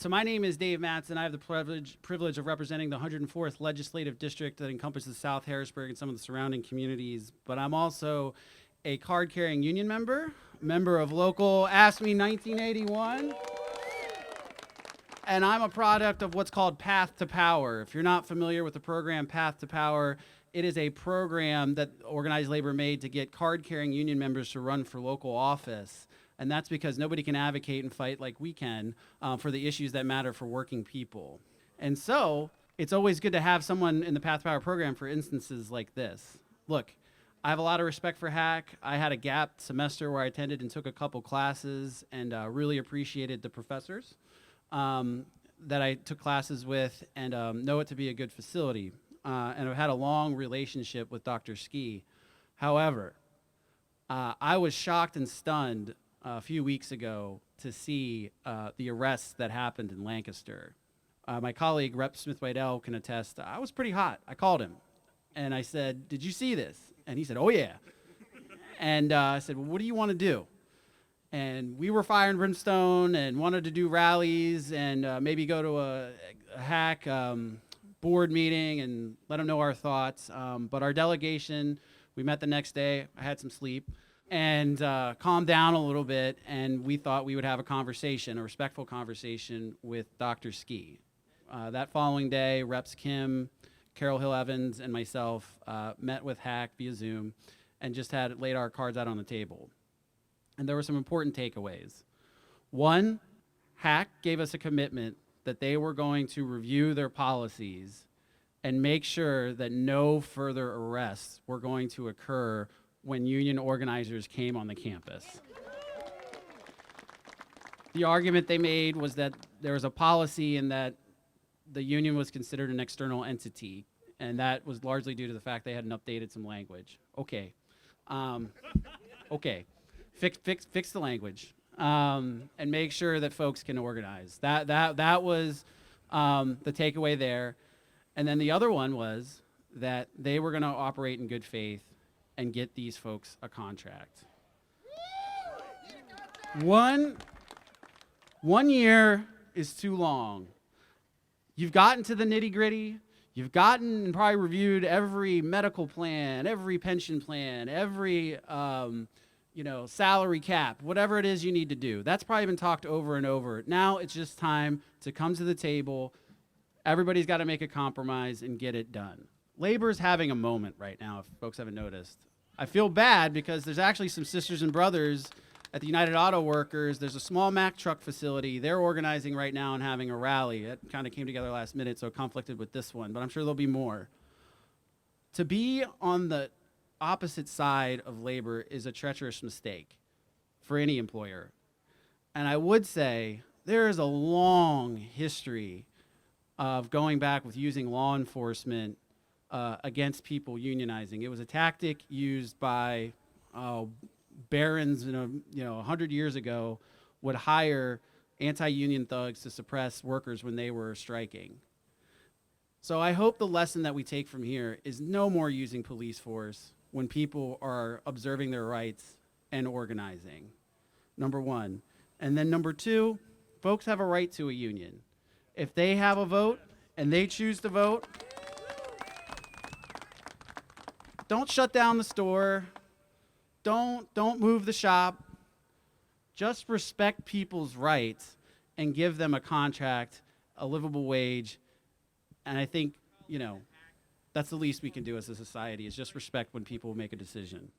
So my name is Dave Mattson. I have the privilege of representing the 104th Legislative District that encompasses South Harrisburg and some of the surrounding communities. But I'm also a card-carrying union member of local ASME 1981. And I'm a product of what's called Path to Power. If you're not familiar with the program Path to Power, it is a program that organized labor made to get card-carrying union members to run for local office. And that's because nobody can advocate and fight like we can for the issues that matter for working people. And so it's always good to have someone in the Path to Power program for instances like this. Look, I have a lot of respect for HAC. I had a gap semester where I attended and took a couple classes and really appreciated the professors that I took classes with and know it to be a good facility. And I've had a long relationship with Dr. Ski. However, I was shocked and stunned a few weeks ago to see the arrests that happened in Lancaster. My colleague, Rep. Smith-Waddell, can attest. I was pretty hot. I called him, and I said, "Did you see this?" And he said, "Oh, yeah." And I said, "Well, what do you want to do?" And we were fire and brimstone and wanted to do rallies and maybe go to a HAC board meeting and let them know our thoughts. But our delegation, we met the next day. I had some sleep and calmed down a little bit, and we thought we would have a conversation, a respectful conversation with Dr. Ski. That following day, Reps Kim, Carol Hill Evans, and myself met with HAC via Zoom and just laid our cards out on the table. And there were some important takeaways. One, HAC gave us a commitment that they were going to review their policies and make sure that no further arrests were going to occur when union organizers came on the campus. The argument they made was that there was a policy and that the union was considered an external entity, and that was largely due to the fact they hadn't updated some language. Okay. Okay. Fix the language and make sure that folks can organize. That was the takeaway there. And then the other one was that they were going to operate in good faith and get these folks a contract. One year is too long. You've gotten to the nitty-gritty. You've gotten and probably reviewed every medical plan, every pension plan, every salary cap, whatever it is you need to do. That's probably been talked over and over. Now it's just time to come to the table. Everybody's got to make a compromise and get it done. Labor's having a moment right now, if folks haven't noticed. I feel bad because there's actually some sisters and brothers at the United Auto Workers. There's a small Mack truck facility. They're organizing right now and having a rally. It kind of came together last minute, so it conflicted with this one, but I'm sure there'll be more. To be on the opposite side of labor is a treacherous mistake for any employer. And I would say there is a long history of going back with using law enforcement against people unionizing. It was a tactic used by barons 100 years ago would hire anti-union thugs to suppress workers when they were striking. So I hope the lesson that we take from here is no more using police force when people are observing their rights and organizing, number one. And then number two, folks have a right to a union. If they have a vote and they choose to vote, don't shut down the store. Don't move the shop. Just respect people's rights and give them a contract, a livable wage. And I think, that's the least we can do as a society, is just respect when people make a decision.